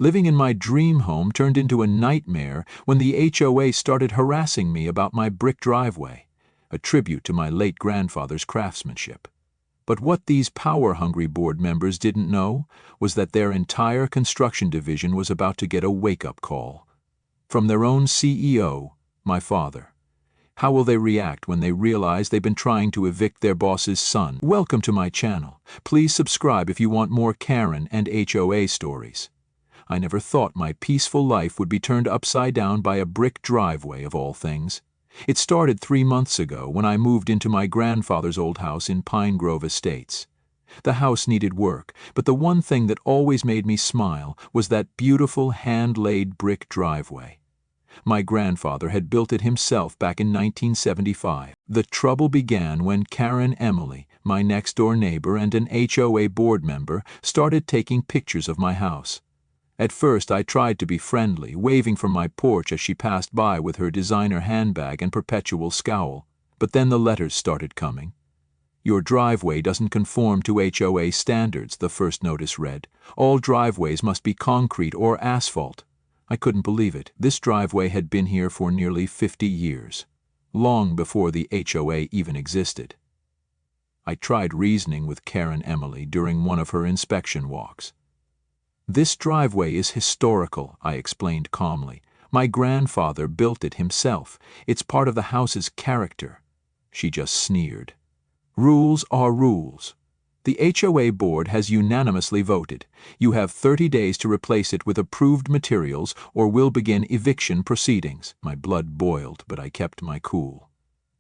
Living in my dream home turned into a nightmare when the HOA started harassing me about my brick driveway, a tribute to my late grandfather's craftsmanship. But what these power-hungry board members didn't know was that their entire construction division was about to get a wake-up call. From their own CEO, my father. How will they react when they realize they've been trying to evict their boss's son? Welcome to my channel. Please subscribe if you want more Karen and HOA stories. I never thought my peaceful life would be turned upside down by a brick driveway of all things. It started 3 months ago when I moved into my grandfather's old house in Pine Grove Estates. The house needed work, but the one thing that always made me smile was that beautiful hand-laid brick driveway. My grandfather had built it himself back in 1975. The trouble began when Karen Emily, my next-door neighbor and an HOA board member, started taking pictures of my house. At first I tried to be friendly, waving from my porch as she passed by with her designer handbag and perpetual scowl. But then the letters started coming. "Your driveway doesn't conform to HOA standards," the first notice read. "All driveways must be concrete or asphalt." I couldn't believe it. This driveway had been here for nearly 50 years, long before the HOA even existed. I tried reasoning with Karen Emily during one of her inspection walks. "This driveway is historical," I explained calmly. "My grandfather built it himself. It's part of the house's character." She just sneered. "Rules are rules. The HOA board has unanimously voted. You have 30 days to replace it with approved materials or we'll begin eviction proceedings." My blood boiled, but I kept my cool.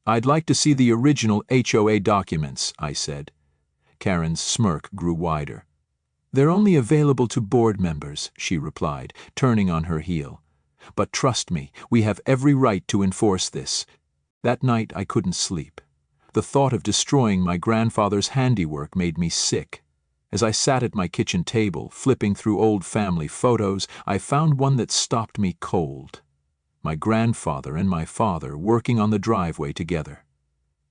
"I'd like to see the original HOA documents," I said. Karen's smirk grew wider. "They're only available to board members," she replied, turning on her heel. "But trust me, we have every right to enforce this." That night I couldn't sleep. The thought of destroying my grandfather's handiwork made me sick. As I sat at my kitchen table, flipping through old family photos, I found one that stopped me cold. My grandfather and my father working on the driveway together.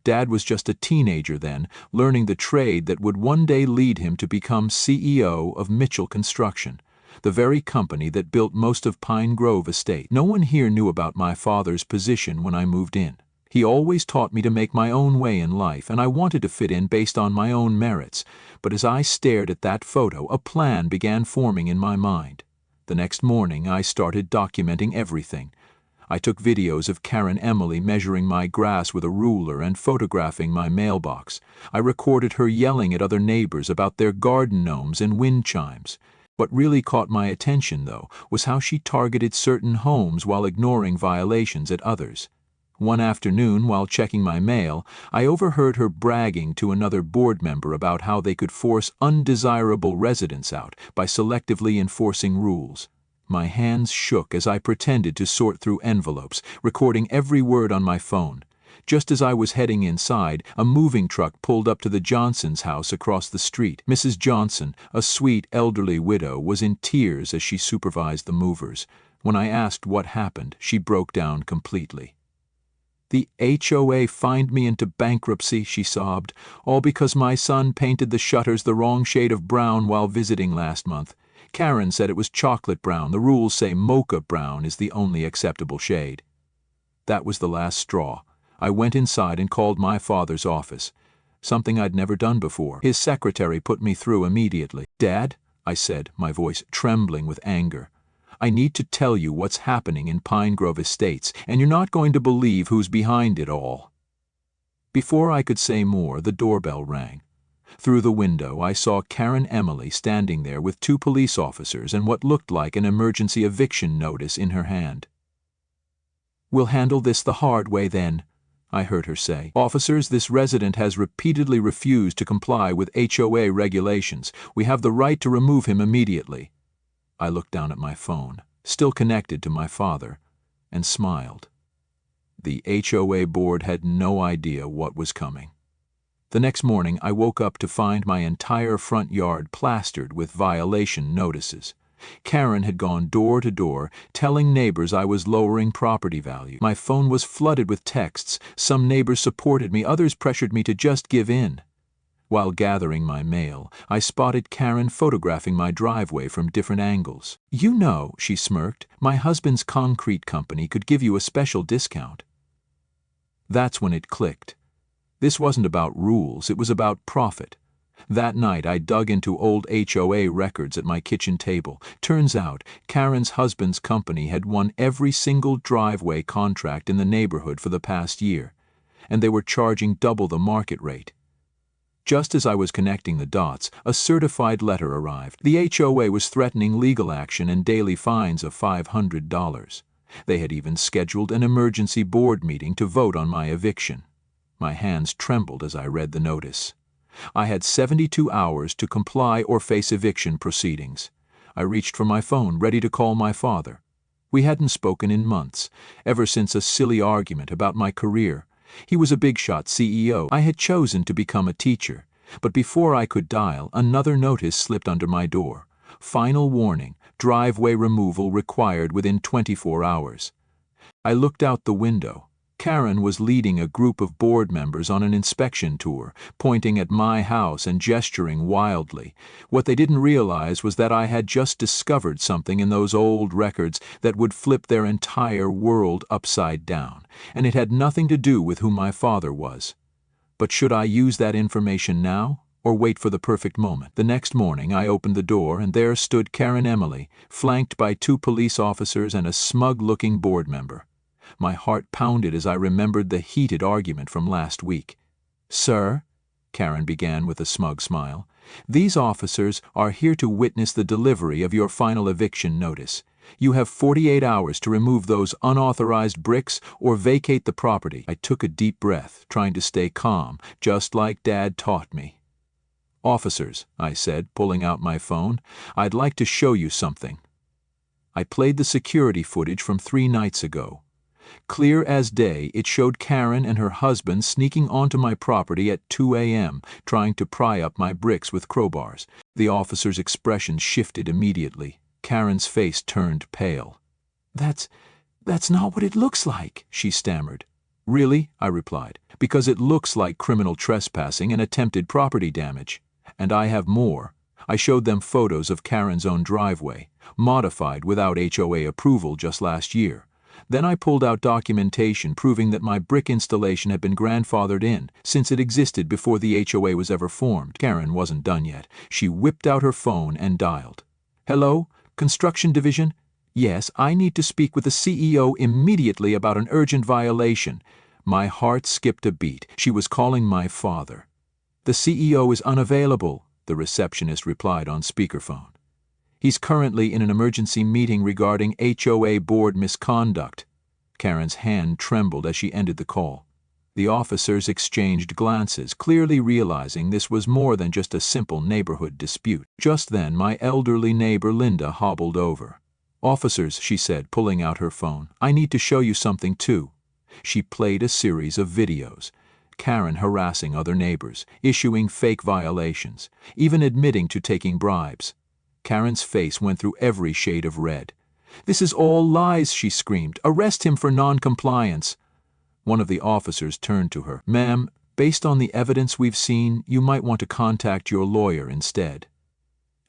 Dad was just a teenager then, learning the trade that would one day lead him to become CEO of Mitchell Construction, the very company that built most of Pine Grove Estate. No one here knew about my father's position when I moved in. He always taught me to make my own way in life, and I wanted to fit in based on my own merits. But as I stared at that photo, a plan began forming in my mind. The next morning, I started documenting everything. I took videos of Karen Emily measuring my grass with a ruler and photographing my mailbox. I recorded her yelling at other neighbors about their garden gnomes and wind chimes. What really caught my attention, though, was how she targeted certain homes while ignoring violations at others. One afternoon, while checking my mail, I overheard her bragging to another board member about how they could force undesirable residents out by selectively enforcing rules. My hands shook as I pretended to sort through envelopes, recording every word on my phone. Just as I was heading inside, a moving truck pulled up to the Johnsons' house across the street. Mrs. Johnson, a sweet elderly widow, was in tears as she supervised the movers. When I asked what happened, she broke down completely. "The HOA fined me into bankruptcy," she sobbed, "all because my son painted the shutters the wrong shade of brown while visiting last month. Karen said it was chocolate brown. The rules say mocha brown is the only acceptable shade." That was the last straw. I went inside and called my father's office, something I'd never done before. His secretary put me through immediately. "Dad," I said, my voice trembling with anger, "I need to tell you what's happening in Pine Grove Estates, and you're not going to believe who's behind it all." Before I could say more, the doorbell rang. Through the window, I saw Karen Emily standing there with 2 police officers and what looked like an emergency eviction notice in her hand. "We'll handle this the hard way then," I heard her say. "Officers, this resident has repeatedly refused to comply with HOA regulations. We have the right to remove him immediately." I looked down at my phone, still connected to my father, and smiled. The HOA board had no idea what was coming. The next morning, I woke up to find my entire front yard plastered with violation notices. Karen had gone door to door, telling neighbors I was lowering property value. My phone was flooded with texts. Some neighbors supported me, others pressured me to just give in. While gathering my mail, I spotted Karen photographing my driveway from different angles. "You know," she smirked, "my husband's concrete company could give you a special discount." That's when it clicked. This wasn't about rules, it was about profit. That night I dug into old HOA records at my kitchen table. Turns out, Karen's husband's company had won every single driveway contract in the neighborhood for the past year, and they were charging double the market rate. Just as I was connecting the dots, a certified letter arrived. The HOA was threatening legal action and daily fines of $500. They had even scheduled an emergency board meeting to vote on my eviction. My hands trembled as I read the notice. I had 72 hours to comply or face eviction proceedings. I reached for my phone, ready to call my father. We hadn't spoken in months, ever since a silly argument about my career. He was a big-shot CEO. I had chosen to become a teacher, but before I could dial, another notice slipped under my door. Final warning, driveway removal required within 24 hours. I looked out the window. Karen was leading a group of board members on an inspection tour, pointing at my house and gesturing wildly. What they didn't realize was that I had just discovered something in those old records that would flip their entire world upside down, and it had nothing to do with who my father was. But should I use that information now, or wait for the perfect moment? The next morning I opened the door, and there stood Karen Emily, flanked by 2 police officers and a smug-looking board member. My heart pounded as I remembered the heated argument from last week. "Sir," Karen began with a smug smile, "these officers are here to witness the delivery of your final eviction notice. You have 48 hours to remove those unauthorized bricks or vacate the property." I took a deep breath, trying to stay calm, just like Dad taught me. "Officers," I said, pulling out my phone, "I'd like to show you something." I played the security footage from 3 nights ago. Clear as day, it showed Karen and her husband sneaking onto my property at 2 a.m., trying to pry up my bricks with crowbars. The officer's expression shifted immediately. Karen's face turned pale. That's not what it looks like," she stammered. "Really?" I replied. "Because it looks like criminal trespassing and attempted property damage. And I have more." I showed them photos of Karen's own driveway, modified without HOA approval just last year. Then I pulled out documentation proving that my brick installation had been grandfathered in, since it existed before the HOA was ever formed. Karen wasn't done yet. She whipped out her phone and dialed. "Hello? Construction Division? Yes, I need to speak with the CEO immediately about an urgent violation." My heart skipped a beat. She was calling my father. "The CEO is unavailable," the receptionist replied on speakerphone. "He's currently in an emergency meeting regarding HOA board misconduct." Karen's hand trembled as she ended the call. The officers exchanged glances, clearly realizing this was more than just a simple neighborhood dispute. Just then, my elderly neighbor Linda hobbled over. "Officers," she said, pulling out her phone, "I need to show you something too." She played a series of videos. Karen harassing other neighbors, issuing fake violations, even admitting to taking bribes. Karen's face went through every shade of red. "This is all lies," she screamed. "Arrest him for non-compliance." One of the officers turned to her. "Ma'am, based on the evidence we've seen, you might want to contact your lawyer instead."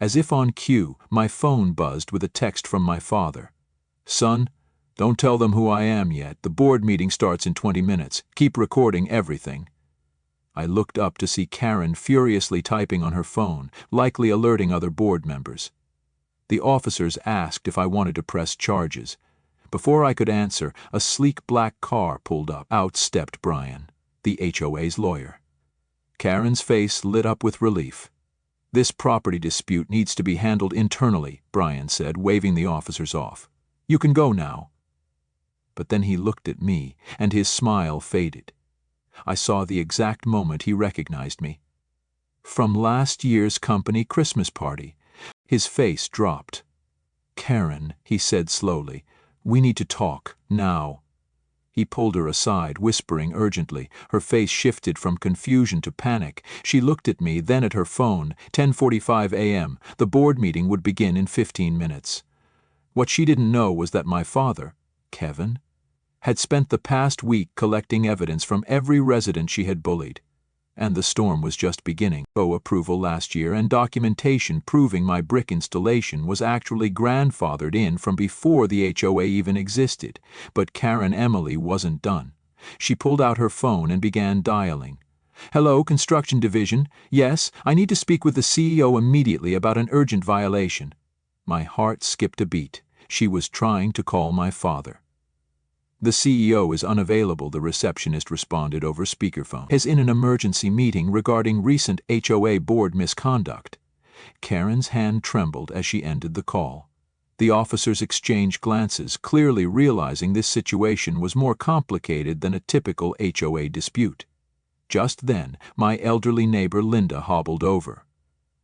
As if on cue, my phone buzzed with a text from my father. "Son, don't tell them who I am yet. The board meeting starts in 20 minutes. Keep recording everything." I looked up to see Karen furiously typing on her phone, likely alerting other board members. The officers asked if I wanted to press charges. Before I could answer, a sleek black car pulled up. Out stepped Brian, the HOA's lawyer. Karen's face lit up with relief. "This property dispute needs to be handled internally," Brian said, waving the officers off. "You can go now." But then he looked at me, and his smile faded. I saw the exact moment he recognized me. From last year's company Christmas party. His face dropped. "Karen," he said slowly, "we need to talk, now." He pulled her aside, whispering urgently. Her face shifted from confusion to panic. She looked at me, then at her phone. 10:45 a.m. The board meeting would begin in 15 minutes. What she didn't know was that my father, Kevin, had spent the past week collecting evidence from every resident she had bullied. And the storm was just beginning. HOA approval last year and documentation proving my brick installation was actually grandfathered in from before the HOA even existed. But Karen Emily wasn't done. She pulled out her phone and began dialing. "Hello, Construction Division. Yes, I need to speak with the CEO immediately about an urgent violation." My heart skipped a beat. She was trying to call my father. "The CEO is unavailable," the receptionist responded over speakerphone. "Is in an emergency meeting regarding recent HOA board misconduct." Karen's hand trembled as she ended the call. The officers exchanged glances, clearly realizing this situation was more complicated than a typical HOA dispute. Just then, my elderly neighbor Linda hobbled over.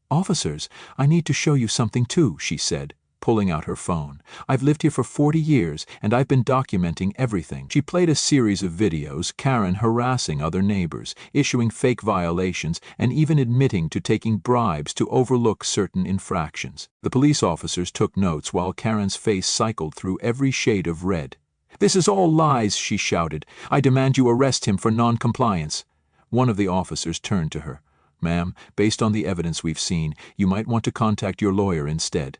"Officers, I need to show you something too," she said, pulling out her phone. "I've lived here for 40 years, and I've been documenting everything." She played a series of videos, Karen harassing other neighbors, issuing fake violations, and even admitting to taking bribes to overlook certain infractions. The police officers took notes while Karen's face cycled through every shade of red. "This is all lies," she shouted. "I demand you arrest him for non-compliance." One of the officers turned to her. "Ma'am, based on the evidence we've seen, you might want to contact your lawyer instead."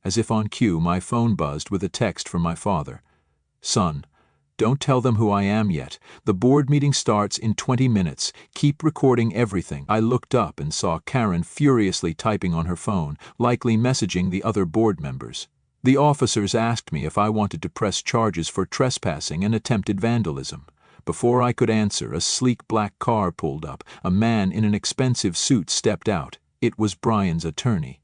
As if on cue, my phone buzzed with a text from my father. "Son, don't tell them who I am yet. The board meeting starts in 20 minutes. Keep recording everything." I looked up and saw Karen furiously typing on her phone, likely messaging the other board members. The officers asked me if I wanted to press charges for trespassing and attempted vandalism. Before I could answer, a sleek black car pulled up. A man in an expensive suit stepped out. It was Brian's attorney.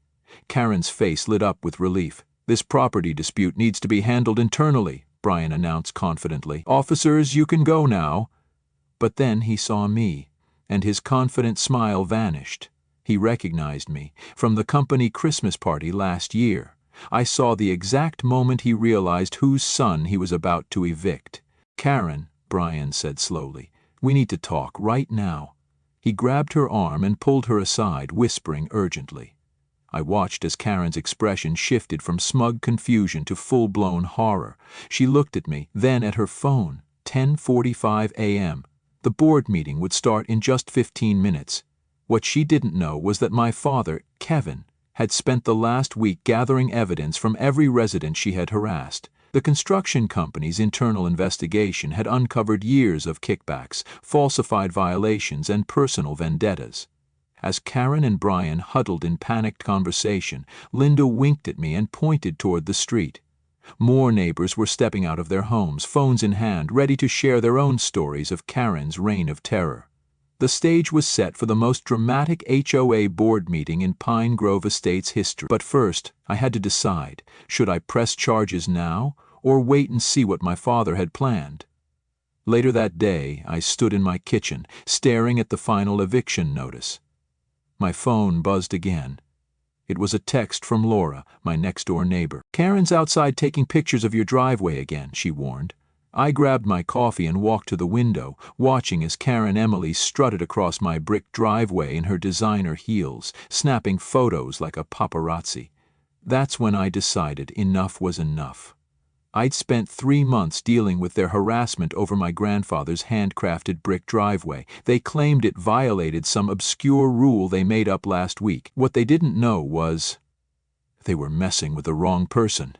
Karen's face lit up with relief. "This property dispute needs to be handled internally," Brian announced confidently. "Officers, you can go now." But then he saw me, and his confident smile vanished. He recognized me from the company Christmas party last year. I saw the exact moment he realized whose son he was about to evict. "Karen," Brian said slowly, "we need to talk right now." He grabbed her arm and pulled her aside, whispering urgently. I watched as Karen's expression shifted from smug confusion to full-blown horror. She looked at me, then at her phone. 10:45 a.m. The board meeting would start in just 15 minutes. What she didn't know was that my father, Kevin, had spent the last week gathering evidence from every resident she had harassed. The construction company's internal investigation had uncovered years of kickbacks, falsified violations, and personal vendettas. As Karen and Brian huddled in panicked conversation, Linda winked at me and pointed toward the street. More neighbors were stepping out of their homes, phones in hand, ready to share their own stories of Karen's reign of terror. The stage was set for the most dramatic HOA board meeting in Pine Grove Estates history. But first, I had to decide, should I press charges now or wait and see what my father had planned? Later that day, I stood in my kitchen, staring at the final eviction notice. My phone buzzed again. It was a text from Laura, my next-door neighbor. "Karen's outside taking pictures of your driveway again," she warned. I grabbed my coffee and walked to the window, watching as Karen Emily strutted across my brick driveway in her designer heels, snapping photos like a paparazzi. That's when I decided enough was enough. I'd spent 3 months dealing with their harassment over my grandfather's handcrafted brick driveway. They claimed it violated some obscure rule they made up last week. What they didn't know was they were messing with the wrong person.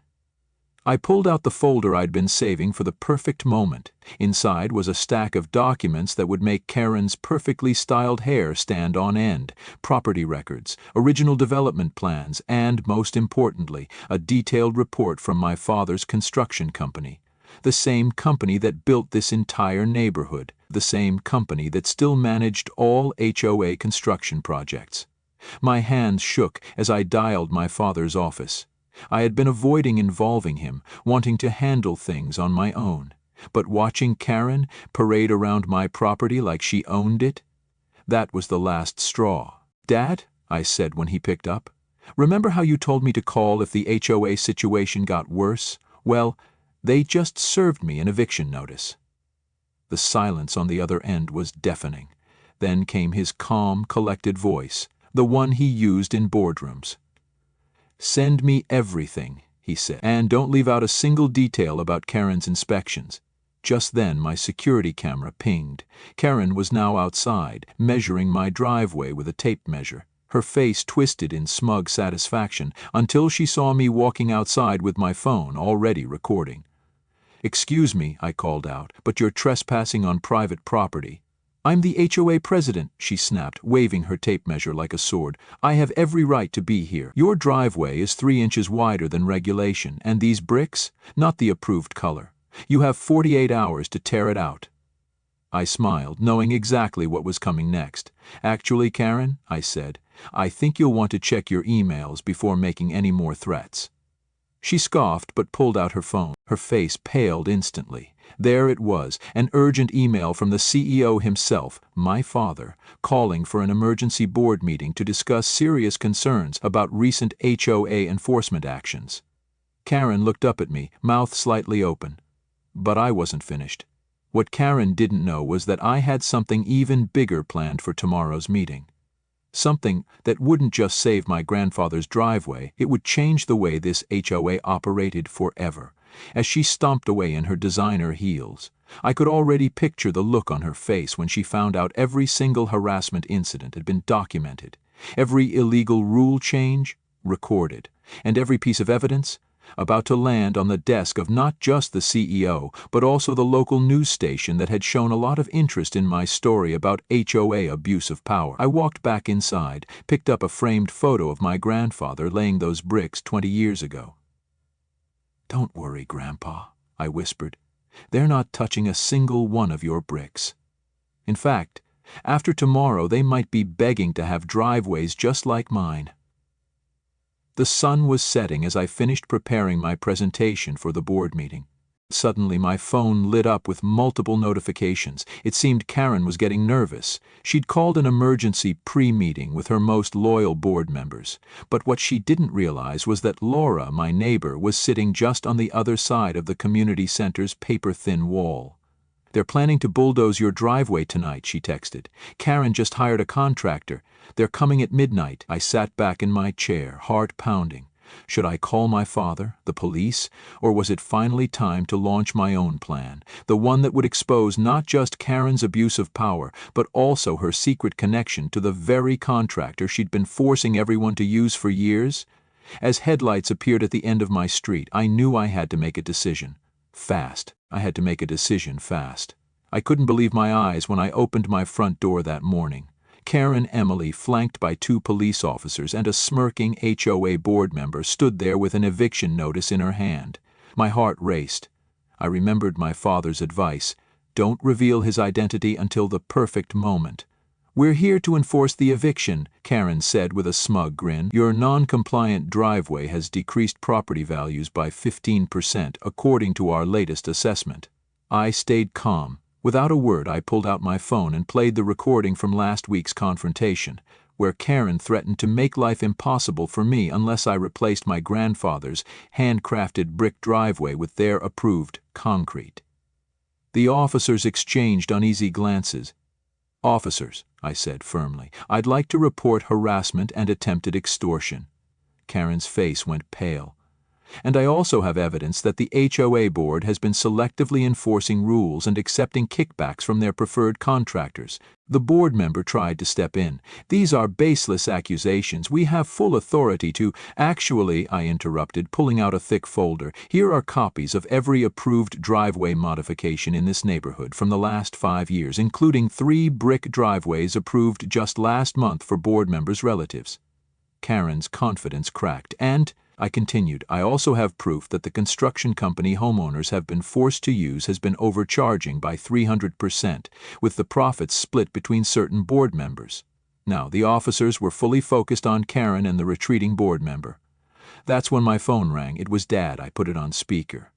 I pulled out the folder I'd been saving for the perfect moment. Inside was a stack of documents that would make Karen's perfectly styled hair stand on end, property records, original development plans, and, most importantly, a detailed report from my father's construction company. The same company that built this entire neighborhood, the same company that still managed all HOA construction projects. My hands shook as I dialed my father's office. I had been avoiding involving him, wanting to handle things on my own. But watching Karen parade around my property like she owned it, that was the last straw. "Dad," I said when he picked up, "remember how you told me to call if the HOA situation got worse? Well, they just served me an eviction notice." The silence on the other end was deafening. Then came his calm, collected voice, the one he used in boardrooms. "Send me everything," he said, "and don't leave out a single detail about Karen's inspections. Just then my security camera pinged. Karen was now outside, measuring my driveway with a tape measure. Her face twisted in smug satisfaction until she saw me walking outside with my phone already recording. "Excuse me," I called out, "but you're trespassing on private property." "I'm the HOA president," she snapped, waving her tape measure like a sword. "I have every right to be here. Your driveway is 3 inches wider than regulation, and these bricks, not the approved color. You have 48 hours to tear it out." I smiled, knowing exactly what was coming next. "Actually, Karen," I said, "I think you'll want to check your emails before making any more threats." She scoffed but pulled out her phone. Her face paled instantly. There it was, an urgent email from the CEO himself, my father, calling for an emergency board meeting to discuss serious concerns about recent HOA enforcement actions. Karen looked up at me, mouth slightly open. But I wasn't finished. What Karen didn't know was that I had something even bigger planned for tomorrow's meeting. Something that wouldn't just save my grandfather's driveway, it would change the way this HOA operated forever. As she stomped away in her designer heels, I could already picture the look on her face when she found out every single harassment incident had been documented, every illegal rule change recorded, and every piece of evidence about to land on the desk of not just the CEO, but also the local news station that had shown a lot of interest in my story about HOA abuse of power. I walked back inside, picked up a framed photo of my grandfather laying those bricks 20 years ago. "Don't worry, Grandpa," I whispered. "They're not touching a single one of your bricks. In fact, after tomorrow they might be begging to have driveways just like mine." The sun was setting as I finished preparing my presentation for the board meeting. Suddenly my phone lit up with multiple notifications. It seemed Karen was getting nervous. She'd called an emergency pre-meeting with her most loyal board members. But what she didn't realize was that Laura, my neighbor, was sitting just on the other side of the community center's paper-thin wall. "They're planning to bulldoze your driveway tonight," she texted. "Karen just hired a contractor. They're coming at midnight." I sat back in my chair, heart pounding. Should I call my father, the police, or was it finally time to launch my own plan, the one that would expose not just Karen's abuse of power, but also her secret connection to the very contractor she'd been forcing everyone to use for years? As headlights appeared at the end of my street, I knew I had to make a decision. Fast. I had to make a decision fast. I couldn't believe my eyes when I opened my front door that morning. Karen Emily, flanked by 2 police officers and a smirking HOA board member, stood there with an eviction notice in her hand. My heart raced. I remembered my father's advice: don't reveal his identity until the perfect moment. "We're here to enforce the eviction," Karen said with a smug grin. "Your non-compliant driveway has decreased property values by 15% according to our latest assessment." I stayed calm. Without a word, I pulled out my phone and played the recording from last week's confrontation, where Karen threatened to make life impossible for me unless I replaced my grandfather's handcrafted brick driveway with their approved concrete. The officers exchanged uneasy glances. "Officers," I said firmly, "I'd like to report harassment and attempted extortion." Karen's face went pale. "And I also have evidence that the HOA board has been selectively enforcing rules and accepting kickbacks from their preferred contractors." The board member tried to step in. "These are baseless accusations. We have full authority to—" "Actually," I interrupted, pulling out a thick folder, "here are copies of every approved driveway modification in this neighborhood from the last 5 years, including 3 brick driveways approved just last month for board members' relatives." Karen's confidence cracked. "And," I continued, "I also have proof that the construction company homeowners have been forced to use has been overcharging by 300%, with the profits split between certain board members." Now, the officers were fully focused on Karen and the retreating board member. That's when my phone rang. It was Dad. I put it on speaker.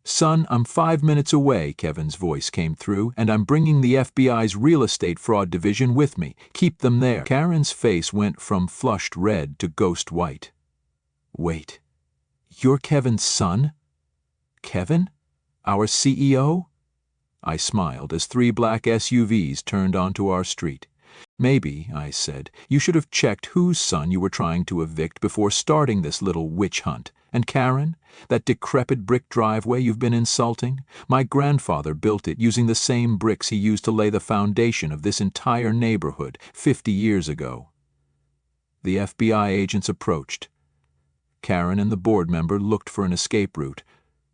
"Son, I'm 5 minutes away," Kevin's voice came through, "and I'm bringing the FBI's real estate fraud division with me. Keep them there." Karen's face went from flushed red to ghost white. "Wait, you're Kevin's son? Kevin? Our CEO?" I smiled as 3 black SUVs turned onto our street. "Maybe," I said, "you should have checked whose son you were trying to evict before starting this little witch hunt." And Karen, that decrepit brick driveway you've been insulting? My grandfather built it using the same bricks he used to lay the foundation of this entire neighborhood 50 years ago." The FBI agents approached. Karen and the board member looked for an escape route,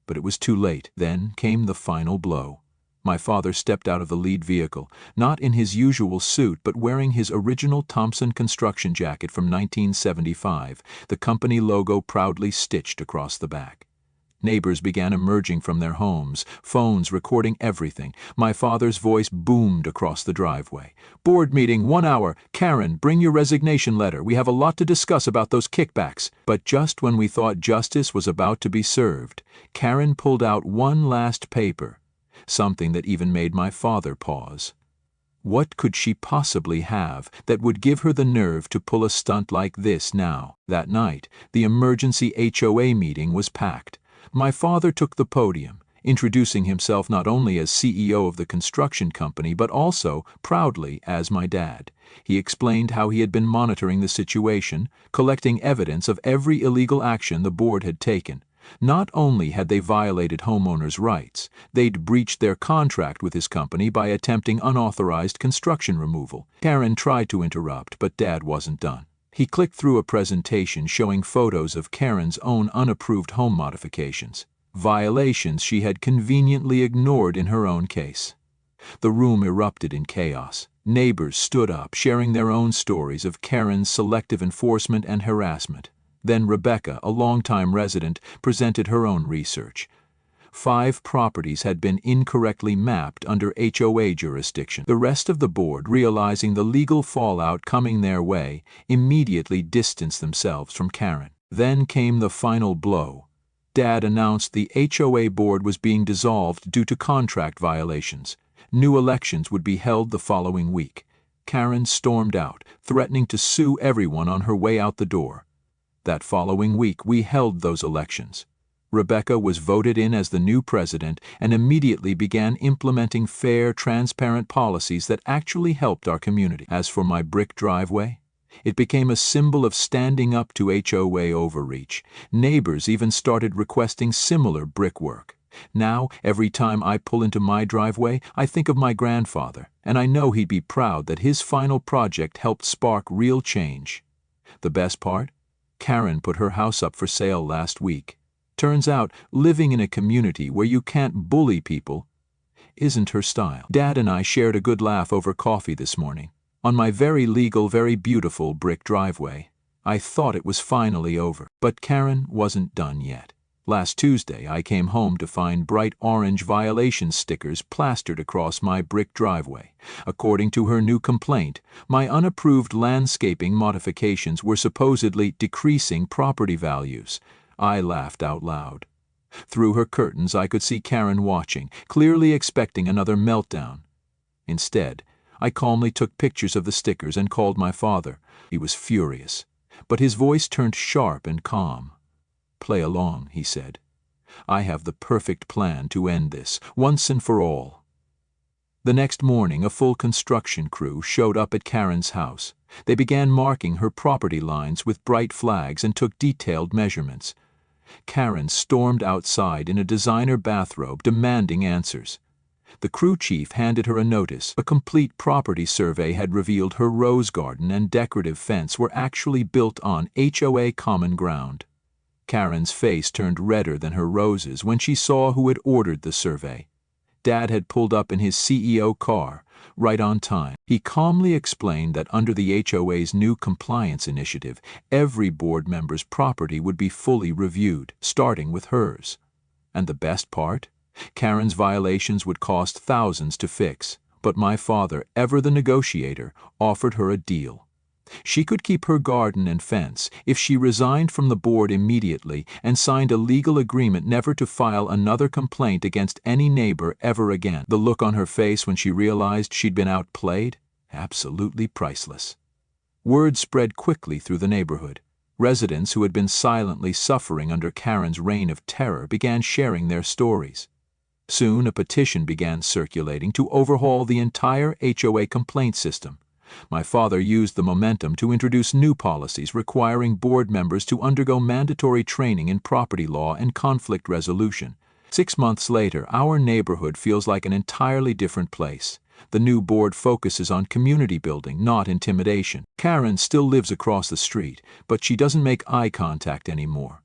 but it was too late. Then came the final blow. My father stepped out of the lead vehicle, not in his usual suit but wearing his original Thompson construction jacket from 1975, the company logo proudly stitched across the back. Neighbors began emerging from their homes, phones recording everything. My father's voice boomed across the driveway. "Board meeting, 1 hour. Karen, bring your resignation letter. We have a lot to discuss about those kickbacks." But just when we thought justice was about to be served, Karen pulled out one last paper, something that even made my father pause. What could she possibly have that would give her the nerve to pull a stunt like this now? That night, the emergency HOA meeting was packed. My father took the podium, introducing himself not only as CEO of the construction company but also, proudly, as my dad. He explained how he had been monitoring the situation, collecting evidence of every illegal action the board had taken. Not only had they violated homeowners' rights, they'd breached their contract with his company by attempting unauthorized construction removal. Karen tried to interrupt, but Dad wasn't done. He clicked through a presentation showing photos of Karen's own unapproved home modifications, violations she had conveniently ignored in her own case. The room erupted in chaos. Neighbors stood up, sharing their own stories of Karen's selective enforcement and harassment. Then Rebecca, a longtime resident, presented her own research. 5 properties had been incorrectly mapped under HOA jurisdiction. The rest of the board, realizing the legal fallout coming their way, immediately distanced themselves from Karen. Then came the final blow. Dad announced the HOA board was being dissolved due to contract violations. New elections would be held the following week. Karen stormed out, threatening to sue everyone on her way out the door. That following week, we held those elections. Rebecca was voted in as the new president and immediately began implementing fair, transparent policies that actually helped our community. As for my brick driveway, it became a symbol of standing up to HOA overreach. Neighbors even started requesting similar brickwork. Now, every time I pull into my driveway, I think of my grandfather, and I know he'd be proud that his final project helped spark real change. The best part? Karen put her house up for sale last week. Turns out, living in a community where you can't bully people isn't her style. Dad and I shared a good laugh over coffee this morning. On my very legal, very beautiful brick driveway, I thought it was finally over. But Karen wasn't done yet. Last Tuesday, I came home to find bright orange violation stickers plastered across my brick driveway. According to her new complaint, my unapproved landscaping modifications were supposedly decreasing property values. I laughed out loud. Through her curtains, I could see Karen watching, clearly expecting another meltdown. Instead, I calmly took pictures of the stickers and called my father. He was furious, but his voice turned sharp and calm. "Play along," he said. "I have the perfect plan to end this, once and for all." The next morning, a full construction crew showed up at Karen's house. They began marking her property lines with bright flags and took detailed measurements. Karen stormed outside in a designer bathrobe, demanding answers. The crew chief handed her a notice. A complete property survey had revealed her rose garden and decorative fence were actually built on HOA common ground. Karen's face turned redder than her roses when she saw who had ordered the survey. Dad had pulled up in his CEO car, right on time. He calmly explained that under the HOA's new compliance initiative, every board member's property would be fully reviewed, starting with hers. And the best part? Karen's violations would cost thousands to fix, but my father, ever the negotiator, offered her a deal. She could keep her garden and fence if she resigned from the board immediately and signed a legal agreement never to file another complaint against any neighbor ever again. The look on her face when she realized she'd been outplayed? Absolutely priceless. Word spread quickly through the neighborhood. Residents who had been silently suffering under Karen's reign of terror began sharing their stories. Soon a petition began circulating to overhaul the entire HOA complaint system. My father used the momentum to introduce new policies requiring board members to undergo mandatory training in property law and conflict resolution. 6 months later, our neighborhood feels like an entirely different place. The new board focuses on community building, not intimidation. Karen still lives across the street, but she doesn't make eye contact anymore.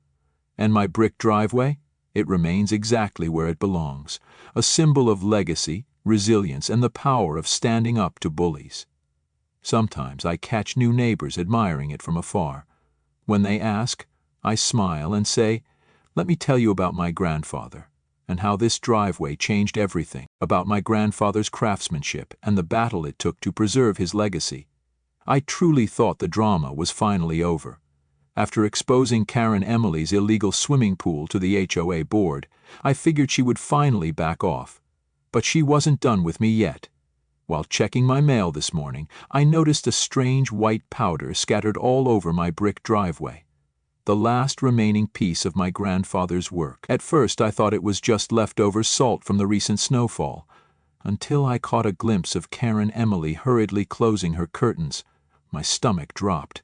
And my brick driveway? It remains exactly where it belongs, a symbol of legacy, resilience, and the power of standing up to bullies. Sometimes I catch new neighbors admiring it from afar. When they ask, I smile and say, "Let me tell you about my grandfather, and how this driveway changed everything, about my grandfather's craftsmanship and the battle it took to preserve his legacy." I truly thought the drama was finally over. After exposing Karen Emily's illegal swimming pool to the HOA board, I figured she would finally back off. But she wasn't done with me yet. While checking my mail this morning, I noticed a strange white powder scattered all over my brick driveway. The last remaining piece of my grandfather's work. At first I thought it was just leftover salt from the recent snowfall, until I caught a glimpse of Karen Emily hurriedly closing her curtains. My stomach dropped.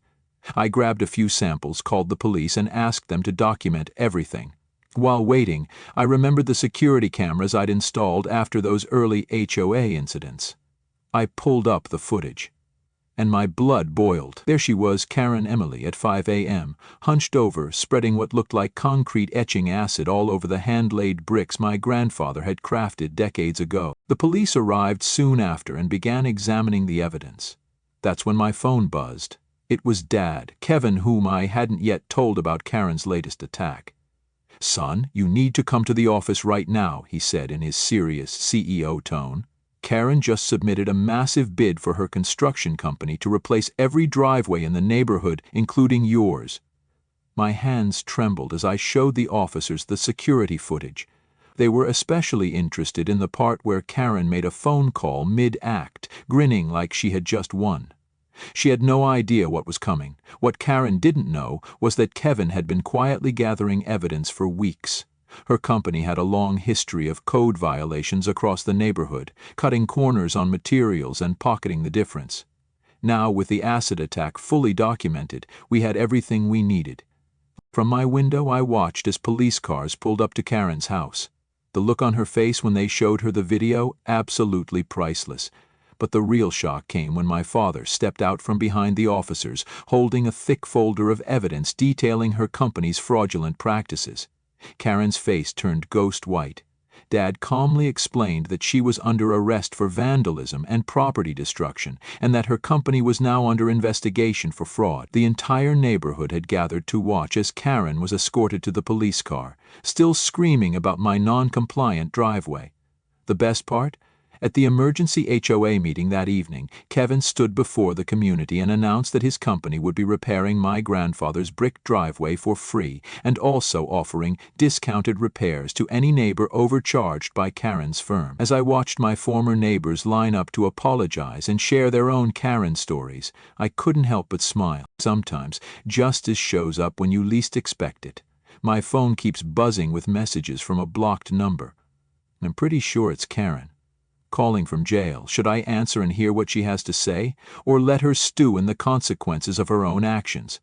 I grabbed a few samples, called the police, and asked them to document everything. While waiting, I remembered the security cameras I'd installed after those early HOA incidents. I pulled up the footage, and my blood boiled. There she was, Karen Emily, at 5 a.m., hunched over, spreading what looked like concrete etching acid all over the hand-laid bricks my grandfather had crafted decades ago. The police arrived soon after and began examining the evidence. That's when my phone buzzed. It was Dad, Kevin, whom I hadn't yet told about Karen's latest attack. "Son, you need to come to the office right now," he said in his serious CEO tone. "Karen just submitted a massive bid for her construction company to replace every driveway in the neighborhood, including yours." My hands trembled as I showed the officers the security footage. They were especially interested in the part where Karen made a phone call mid-act, grinning like she had just won. She had no idea what was coming. What Karen didn't know was that Kevin had been quietly gathering evidence for weeks. Her company had a long history of code violations across the neighborhood, cutting corners on materials and pocketing the difference. Now, with the acid attack fully documented, we had everything we needed. From my window, I watched as police cars pulled up to Karen's house. The look on her face when they showed her the video, absolutely priceless. But the real shock came when my father stepped out from behind the officers, holding a thick folder of evidence detailing her company's fraudulent practices. Karen's face turned ghost white. Dad calmly explained that she was under arrest for vandalism and property destruction, and that her company was now under investigation for fraud. The entire neighborhood had gathered to watch as Karen was escorted to the police car, still screaming about my non-compliant driveway. The best part? At the emergency HOA meeting that evening, Kevin stood before the community and announced that his company would be repairing my grandfather's brick driveway for free and also offering discounted repairs to any neighbor overcharged by Karen's firm. As I watched my former neighbors line up to apologize and share their own Karen stories, I couldn't help but smile. Sometimes justice shows up when you least expect it. My phone keeps buzzing with messages from a blocked number. I'm pretty sure it's Karen, calling from jail. Should I answer and hear what she has to say, or let her stew in the consequences of her own actions?